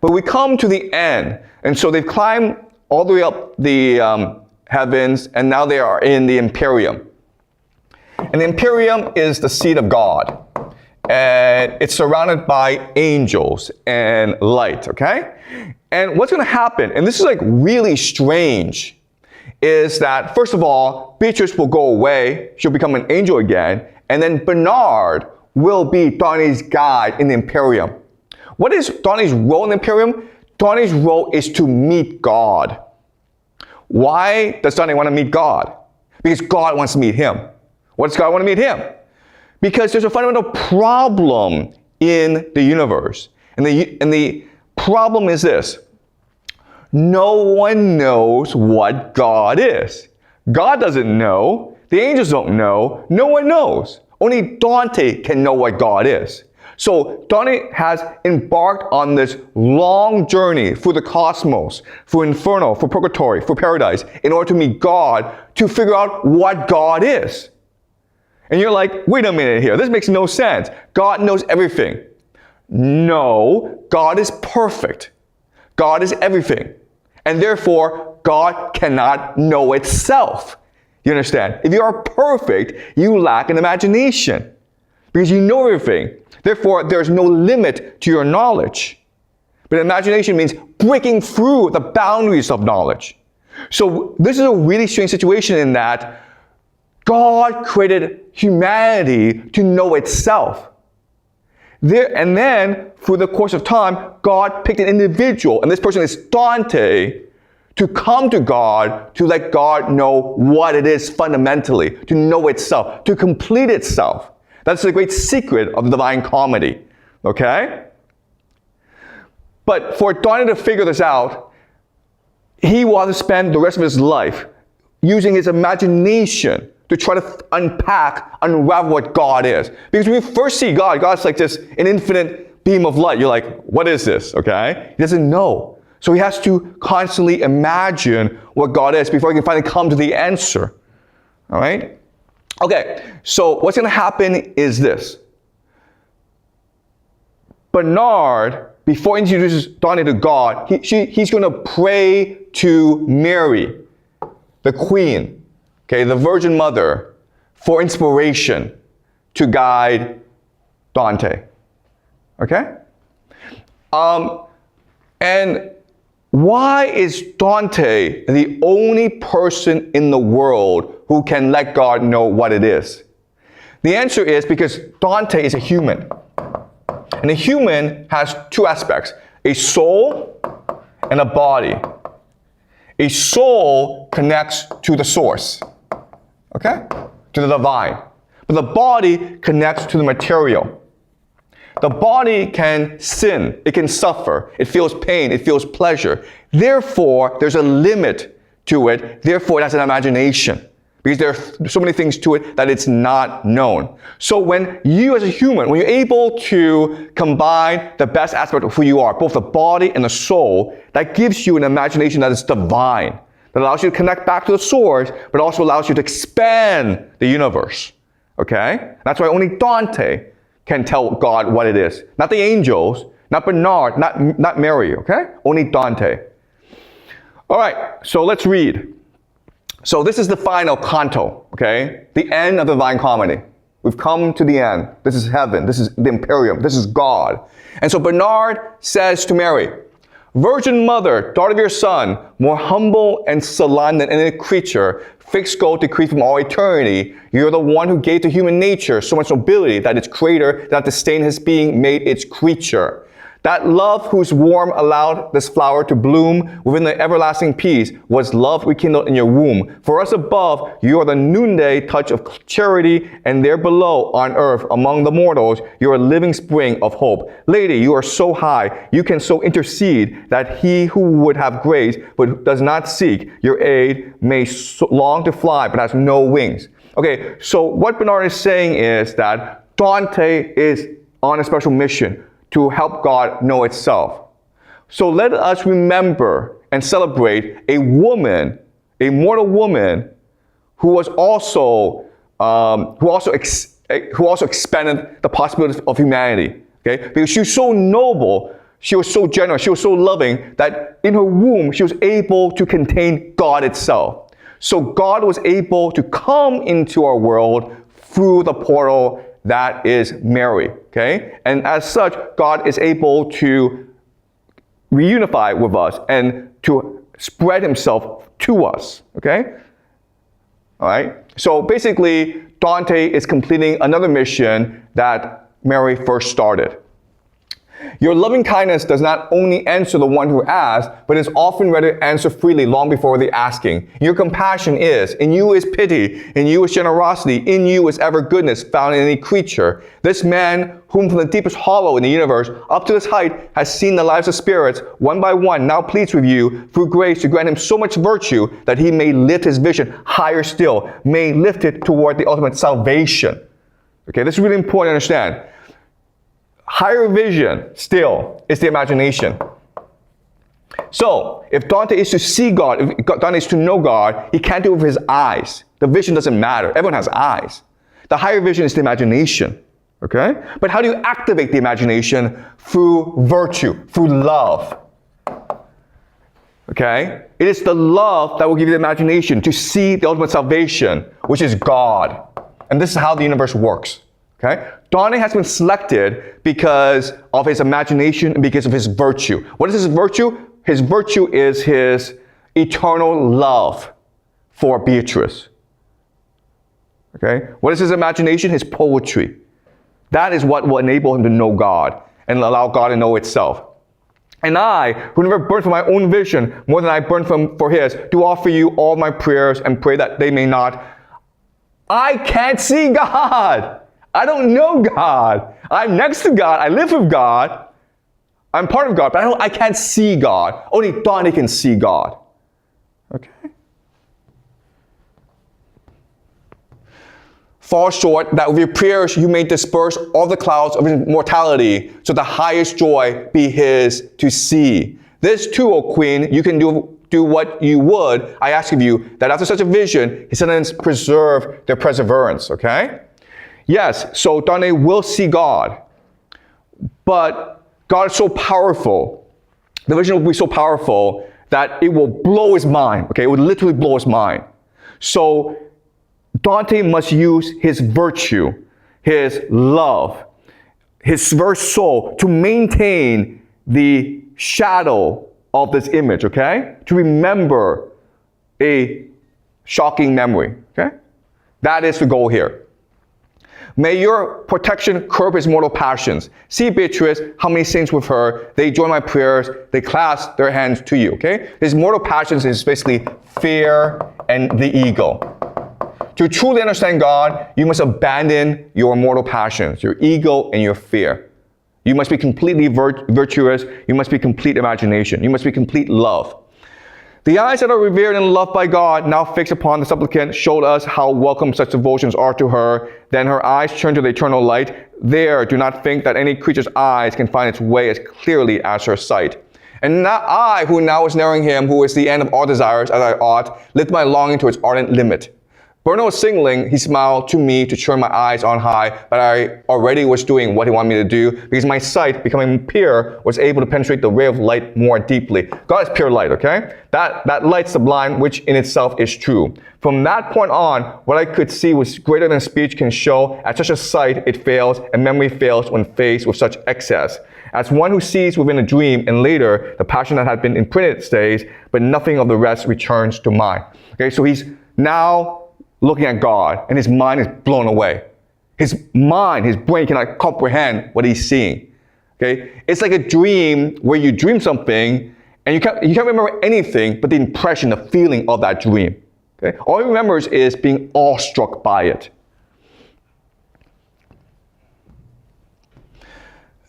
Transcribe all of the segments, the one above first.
But we come to the end. And so they've climbed all the way up the heavens, and now they are in the Empyrean. And the Empyrean is the seat of God. And it's surrounded by angels and light, okay? And what's going to happen, and this is like really strange, is that, first of all, Beatrice will go away. She'll become an angel again. And then Bernard will be Dante's guide in the Empyrean. What is Dante's role in the Empyrean? Dante's role is to meet God. Why does Dante want to meet God? Because God wants to meet him. Why does God want to meet him? Because there's a fundamental problem in the universe. And the problem is this. No one knows what God is. God doesn't know. The angels don't know. No one knows. Only Dante can know what God is. So Dante has embarked on this long journey through the cosmos, through Inferno, through Purgatory, through Paradise, in order to meet God, to figure out what God is. And you're like, wait a minute here, this makes no sense. God knows everything. No, God is perfect. God is everything. And therefore, God cannot know itself. You understand? If you are perfect, you lack an imagination. Because you know everything. Therefore, there's no limit to your knowledge. But imagination means breaking through the boundaries of knowledge. So this is a really strange situation in that God created humanity to know itself. And then, through the course of time, God picked an individual, and this person is Dante, to come to God, to let God know what it is fundamentally, to know itself, to complete itself. That's the great secret of the Divine Comedy, okay? But for Dante to figure this out, he will have to spend the rest of his life using his imagination to try to unravel what God is. Because when you first see God, God's like this, an infinite beam of light. You're like, what is this, okay? He doesn't know. So he has to constantly imagine what God is before he can finally come to the answer, all right? Okay, so what's going to happen is this. Bernard, before he introduces Dante to God, he's going to pray to Mary, the Queen, okay, the Virgin Mother, for inspiration to guide Dante. Okay? And why is Dante the only person in the world who can let God know what it is? The answer is because Dante is a human. And a human has two aspects, a soul and a body. A soul connects to the source, okay? To the divine. But the body connects to the material. The body can sin, it can suffer, it feels pain, it feels pleasure. Therefore, there's a limit to it. Therefore, it has an imagination. Because there are so many things to it that it's not known. So when you as a human, when you're able to combine the best aspect of who you are, both the body and the soul, that gives you an imagination that is divine, that allows you to connect back to the source, but also allows you to expand the universe. Okay? That's why only Dante can tell God what it is. Not the angels, not Bernard, not Mary, okay? Only Dante. All right, so let's read. So this is the final canto, okay? The end of the Divine Comedy. We've come to the end. This is heaven. This is the Empyrean. This is God. And so Bernard says to Mary, Virgin Mother, daughter of your Son, more humble and sublime than any creature, fixed goal decreed from all eternity, you're the one who gave to human nature so much nobility that its creator did not disdain his being made its creature. That love whose warmth allowed this flower to bloom within the everlasting peace was love rekindled in your womb. For us above, you are the noonday touch of charity, and there below on earth among the mortals, you are a living spring of hope. Lady, you are so high, you can so intercede that he who would have grace but does not seek your aid may long to fly but has no wings. Okay, so what Bernard is saying is that Dante is on a special mission to help God know itself. So let us remember and celebrate a woman, a mortal woman, who was also expanded the possibilities of humanity. Okay, because she's so noble, She was so generous, she was so loving that in her womb, she was able to contain God itself. So God was able to come into our world through the portal that is Mary, okay? And as such, God is able to reunify with us and to spread himself to us, okay? All right? So basically, Dante is completing another mission that Mary first started. Your loving kindness does not only answer the one who asks, but is often ready to answer freely long before the asking. Your compassion is, in you is pity, in you is generosity, in you is ever goodness found in any creature. This man, whom from the deepest hollow in the universe up to this height has seen the lives of spirits, one by one, now pleads with you through grace to grant him so much virtue that he may lift his vision higher still, may lift it toward the ultimate salvation. Okay, this is really important to understand. Higher vision still is the imagination. So, if Dante is to see God, if Dante is to know God, he can't do it with his eyes. The vision doesn't matter. Everyone has eyes. The higher vision is the imagination. Okay? But how do you activate the imagination? Through virtue, through love. Okay? It is the love that will give you the imagination to see the ultimate salvation, which is God. And this is how the universe works. Okay? Dante has been selected because of his imagination and because of his virtue. What is his virtue? His virtue is his eternal love for Beatrice. Okay? What is his imagination? His poetry. That is what will enable him to know God and allow God to know itself. And I, who never burn for my own vision more than I burn for his, do offer you all my prayers and pray that they may not. I can't see God. I don't know God. I'm next to God. I live with God. I'm part of God, but I can't see God. Only Dante can see God. Okay? Fall short that with your prayers you may disperse all the clouds of immortality, so the highest joy be his to see. This too, O Queen, you can do what you would. I ask of you that after such a vision, his sentence preserve their perseverance. Okay? Yes, so Dante will see God, but God is so powerful. The vision will be so powerful that it will blow his mind. Okay, it would literally blow his mind. So Dante must use his virtue, his love, his very soul to maintain the shadow of this image, okay? To remember a shocking memory, okay? That is the goal here. May your protection curb his mortal passions. See Beatrice, how many saints with her, they join my prayers, they clasp their hands to you, okay? His mortal passions is basically fear and the ego. To truly understand God, you must abandon your mortal passions, your ego and your fear. You must be completely virtuous. You must be complete imagination. You must be complete love. The eyes that are revered and loved by God, now fixed upon the supplicant, showed us how welcome such devotions are to her. Then her eyes turned to the eternal light. There, do not think that any creature's eyes can find its way as clearly as her sight. And not I, who now is nearing him, who is the end of all desires, as I ought, lift my longing to its ardent limit. Bruno was signaling, he smiled to me to turn my eyes on high, but I already was doing what he wanted me to do because my sight, becoming pure, was able to penetrate the ray of light more deeply. God is pure light, okay? That light sublime, which in itself is true. From that point on, what I could see was greater than speech can show. At such a sight, it fails, and memory fails when faced with such excess. As one who sees within a dream, and later, the passion that had been imprinted stays, but nothing of the rest returns to mind. Okay, so he's now looking at God, and his mind is blown away. His mind, his brain cannot comprehend what he's seeing. Okay? It's like a dream where you dream something, and you can't remember anything but the impression, the feeling of that dream. Okay? All he remembers is being awestruck by it.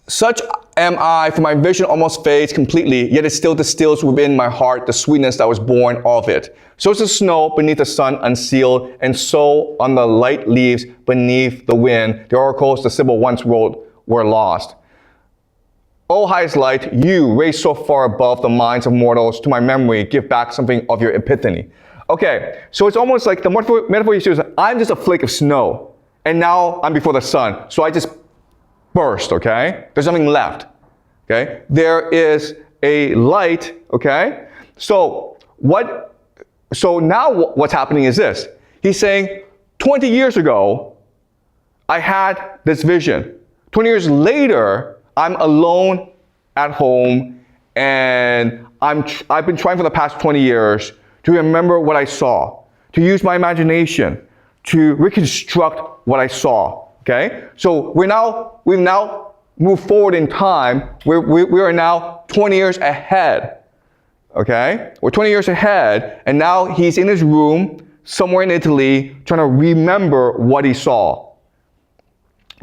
Such am I, for my vision almost fades completely, yet it still distills within my heart the sweetness that was born of it. So is the snow beneath the sun unsealed, and so on the light leaves beneath the wind, the oracles the Sibyl once wrote were lost. O highest light, you, raised so far above the minds of mortals, to my memory give back something of your epiphany. Okay, so it's almost like the metaphor you use is, I'm just a flake of snow, and now I'm before the sun, so I just burst, okay? There's nothing left. Okay? There is a light, okay? So now what's happening is this. He's saying, 20 years ago, I had this vision. 20 years later, I'm alone at home, and I've been trying for the past 20 years to remember what I saw, to use my imagination, to reconstruct what I saw, okay? So we've now moved forward in time. We are now 20 years ahead, okay? We're 20 years ahead, and now he's in his room somewhere in Italy trying to remember what he saw.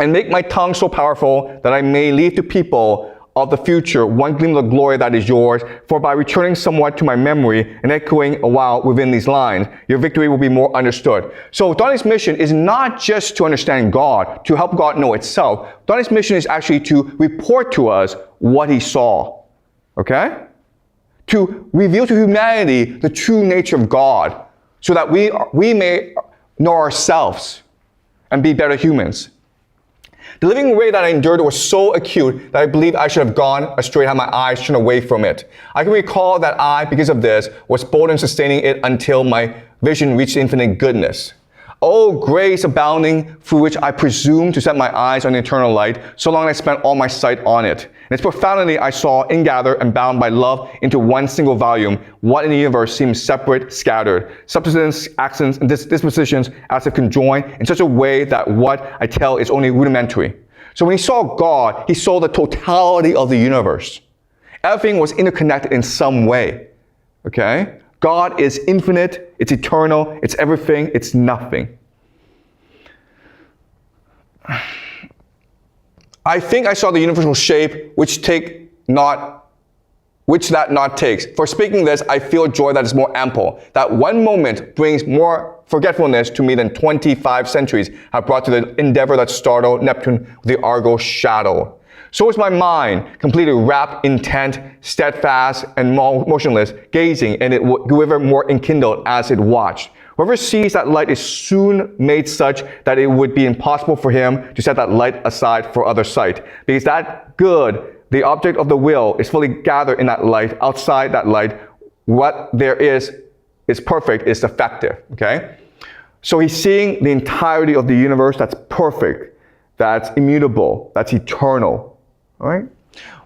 And make my tongue so powerful that I may leave to people of the future one gleam of the glory that is yours, for by returning somewhat to my memory and echoing a while within these lines, your victory will be more understood. So Dante's mission is not just to understand God, to help God know itself. Dante's mission is actually to report to us what he saw, okay? To reveal to humanity the true nature of God, so that we may know ourselves and be better humans. The living way that I endured was so acute that I believe I should have gone astray had my eyes turned away from it. I can recall that I, because of this, was bold in sustaining it until my vision reached infinite goodness. Oh, grace abounding, through which I presume to set my eyes on the eternal light, so long I spent all my sight on it. In its profundity I saw, ingathered and bound by love into one single volume, what in the universe seems separate, scattered, substance, accents, and dispositions as if conjoined in such a way that what I tell is only rudimentary. So when he saw God, he saw the totality of the universe. Everything was interconnected in some way, okay? God is infinite, it's eternal, it's everything, it's nothing. I think I saw the universal shape which that not takes. For speaking this, I feel joy that is more ample, that one moment brings more forgetfulness to me than 25 centuries have brought to the endeavor that startled Neptune with the Argo shadow. So is my mind, completely rapt, intent, steadfast, and motionless, gazing, and it grew ever more enkindled as it watched. Whoever sees that light is soon made such that it would be impossible for him to set that light aside for other sight, because that good, the object of the will, is fully gathered in that light. Outside that light, what there is perfect, is defective, okay? So he's seeing the entirety of the universe that's perfect, that's immutable, that's eternal. All right?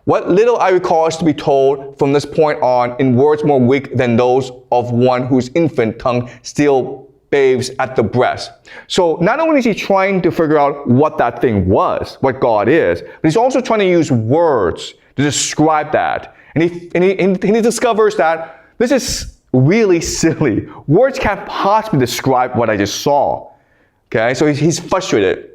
What little I recall is to be told from this point on in words more weak than those of one whose infant tongue still bathes at the breast. So not only is he trying to figure out what that thing was, what God is, but he's also trying to use words to describe that. And he discovers that this is really silly. Words can't possibly describe what I just saw. Okay, so he's frustrated.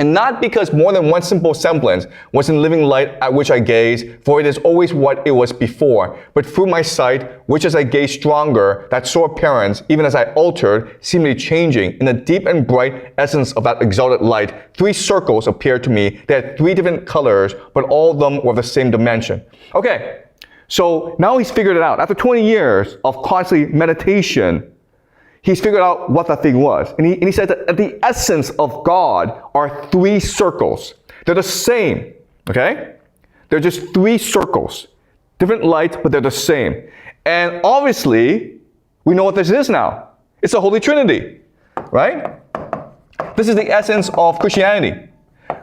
And not because more than one simple semblance was in living light at which I gaze, for it is always what it was before, but through my sight, which as I gaze stronger, that sore appearance, even as I altered, seemingly changing, in the deep and bright essence of that exalted light, 3 circles appeared to me. They had 3 different colors, but all of them were of the same dimension. Okay, so now he's figured it out. After 20 years of constantly meditation, he's figured out what that thing was. And he said that the essence of God are 3 circles. They're the same, okay? They're just 3 circles. Different lights, but they're the same. And obviously, we know what this is now. It's the Holy Trinity, right? This is the essence of Christianity.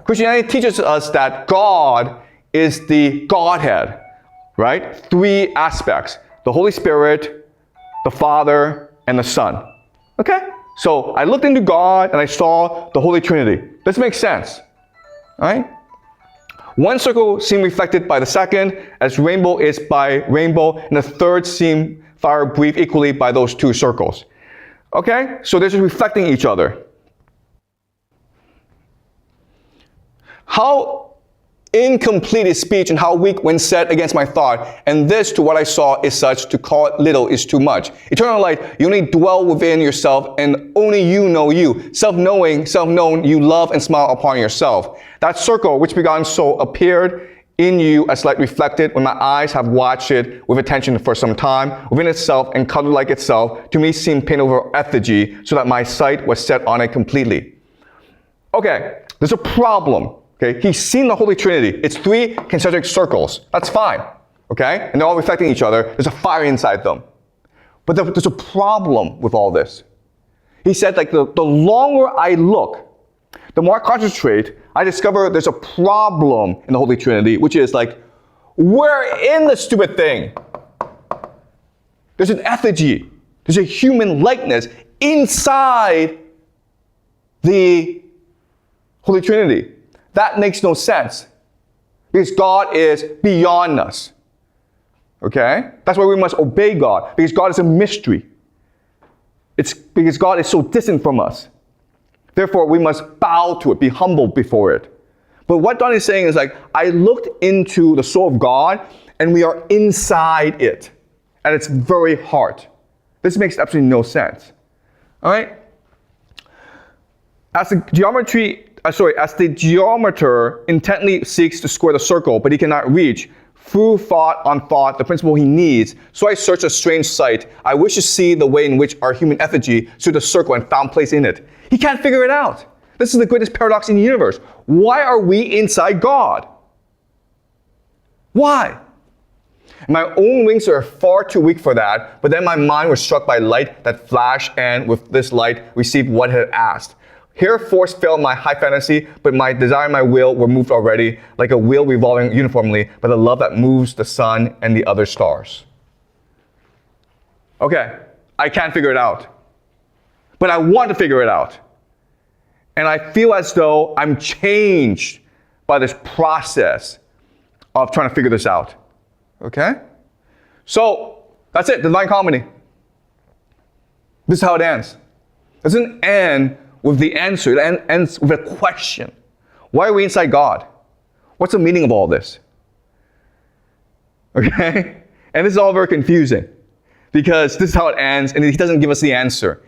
Christianity teaches us that God is the Godhead, right? 3 aspects. The Holy Spirit, the Father, and the Son. Okay? So I looked into God and I saw the Holy Trinity. This makes sense. Alright? One circle seemed reflected by the second, as rainbow is by rainbow, and the third seemed fire breathed equally by those 2 circles. Okay? So they're just reflecting each other. How incomplete is speech, and how weak when set against my thought, and this to what I saw is such, to call it little is too much. Eternal light, you only dwell within yourself, and only you know you. Self-knowing, self-known, you love and smile upon yourself. That circle which began so appeared in you as light reflected when my eyes have watched it with attention for some time, within itself and colored like itself, to me seemed painted over effigy, so that my sight was set on it completely. Okay, there's a problem. Okay, he's seen the Holy Trinity. It's 3 concentric circles. That's fine. Okay, and they're all reflecting each other. There's a fire inside them. But there's a problem with all this. He said, like, the longer I look, the more I concentrate, I discover there's a problem in the Holy Trinity, which is like, we're in the stupid thing. There's an effigy. There's a human likeness inside the Holy Trinity. That makes no sense. Because God is beyond us. Okay? That's why we must obey God. Because God is a mystery. It's because God is so distant from us. Therefore, we must bow to it, be humble before it. But what Dante is saying is like, I looked into the soul of God, and we are inside it. At its very heart. This makes absolutely no sense. All right? As the geometer intently seeks to square the circle, but he cannot reach, through thought on thought, the principle he needs, so I search a strange sight. I wish to see the way in which our human effigy stood the circle and found place in it. He can't figure it out. This is the greatest paradox in the universe. Why are we inside God? Why? My own wings are far too weak for that, but then my mind was struck by light that flashed, and with this light received what it had asked. Here force failed my high fantasy, but my desire and my will were moved already, like a wheel revolving uniformly by the love that moves the sun and the other stars. Okay, I can't figure it out. But I want to figure it out. And I feel as though I'm changed by this process of trying to figure this out. Okay? So, that's it, the Divine Comedy. This is how it ends. It doesn't end with the answer, it ends with a question. Why are we inside God? What's the meaning of all this? Okay? And this is all very confusing, because this is how it ends, and he doesn't give us the answer.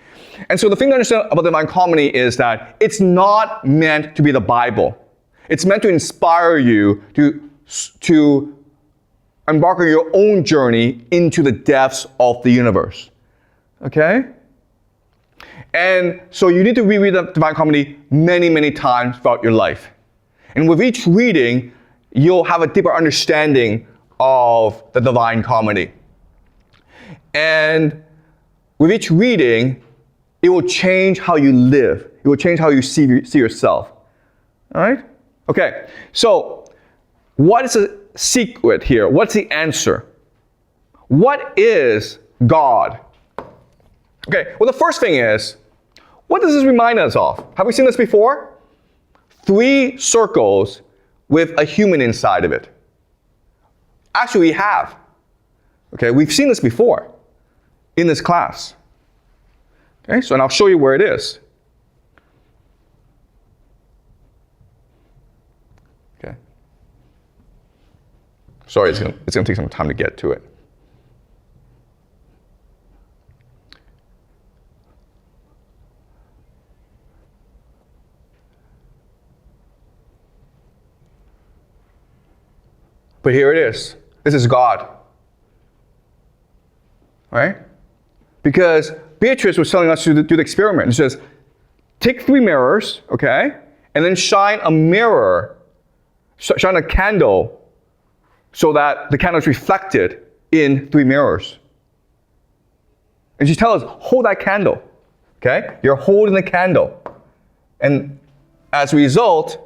And so the thing to understand about the Divine Comedy is that it's not meant to be the Bible. It's meant to inspire you to embark on your own journey into the depths of the universe. Okay? And so you need to reread the Divine Comedy many, many times throughout your life. And with each reading, you'll have a deeper understanding of the Divine Comedy. And with each reading, it will change how you live. It will change how you see yourself. All right? Okay, so what is the secret here? What's the answer? What is God? Okay, well, the first thing is, what does this remind us of? Have we seen this before? 3 circles with a human inside of it. Actually, we have. Okay, we've seen this before in this class. Okay, so and I'll show you where it is. Okay. Sorry, it's gonna take some time to get to it. But here it is. This is God. Right? Because Beatrice was telling us to do the experiment. It says, take 3 mirrors, okay, and then shine a mirror, shine a candle, so that the candle is reflected in 3 mirrors. And she tells us, hold that candle, okay? You're holding the candle. And as a result,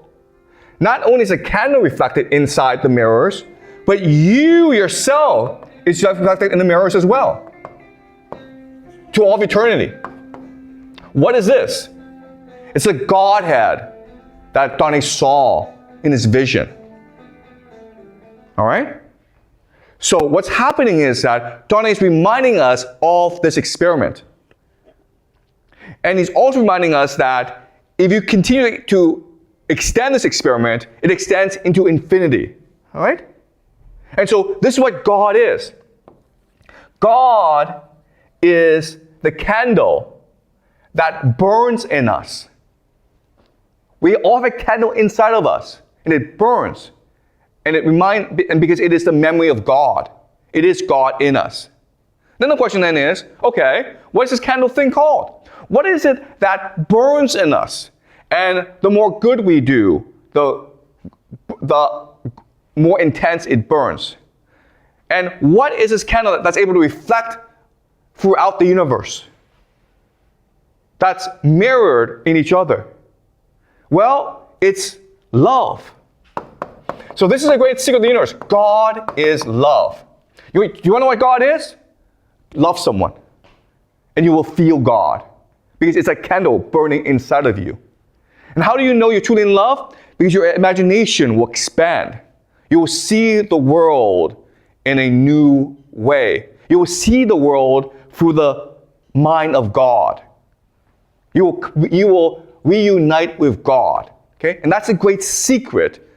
not only is the candle reflected inside the mirrors, but you yourself is reflected in the mirrors as well. To all of eternity. What is this? It's the Godhead that Dante saw in his vision. All right? So what's happening is that Dante is reminding us of this experiment. And he's also reminding us that if you continue to extend this experiment, it extends into infinity. All right? And so this is what God is. God is the candle that burns in us. We all have a candle inside of us, and it burns. And because it is the memory of God. It is God in us. Then the question then is, okay, what is this candle thing called? What is it that burns in us? And the more good we do, the the more intense it burns. And what is this candle that's able to reflect throughout the universe? That's mirrored in each other. Well, it's love. So this is a great secret of the universe. God is love. You want to know what God is? Love someone. And you will feel God. Because it's a candle burning inside of you. And how do you know you're truly in love? Because your imagination will expand. You will see the world in a new way. You will see the world through the mind of God. You will reunite with God. Okay? And that's a great secret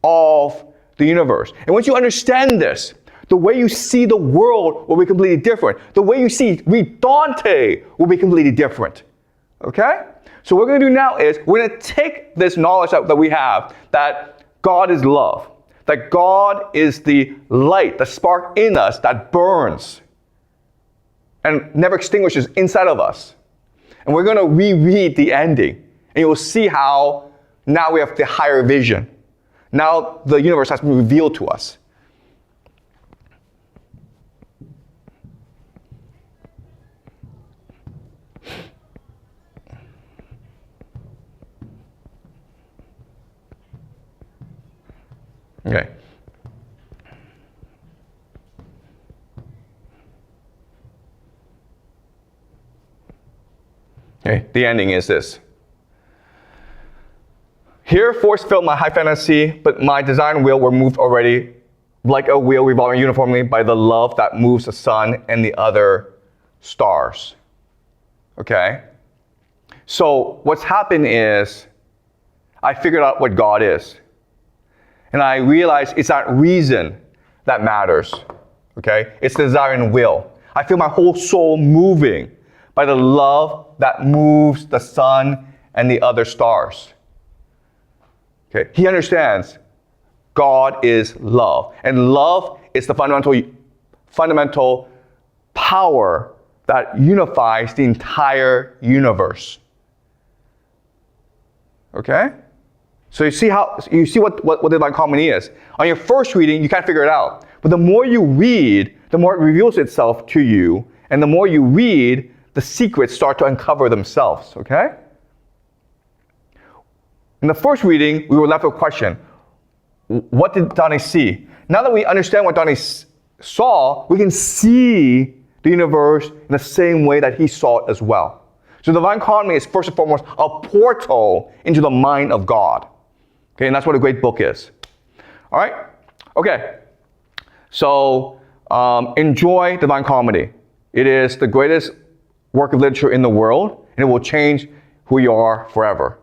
of the universe. And once you understand this, the way you see the world will be completely different. The way you read Dante will be completely different. Okay? So what we're going to do now is we're going to take this knowledge that we have, that God is love, that God is the light, the spark in us that burns and never extinguishes inside of us. And we're going to reread the ending. And you will see how now we have the higher vision. Now the universe has been revealed to us. Okay. Okay, the ending is this. Here force filled my high fantasy, but my desire and will were moved already, like a wheel revolving uniformly by the love that moves the sun and the other stars. Okay? So what's happened is I figured out what God is. And I realized it's not reason that matters. Okay? It's desire and will. I feel my whole soul moving by the love that moves the sun and the other stars. Okay? He understands God is love. And love is the fundamental power that unifies the entire universe. Okay? So you see what the divine harmony is. On your first reading, you can't figure it out. But the more you read, the more it reveals itself to you. And the more you read, the secrets start to uncover themselves. Okay? In the first reading, we were left with a question. What did Dante see? Now that we understand what Dante saw, we can see the universe in the same way that he saw it as well. So the divine harmony is first and foremost a portal into the mind of God. Okay, and that's what a great book is. All right? Okay. So enjoy Divine Comedy. It is the greatest work of literature in the world, and it will change who you are forever.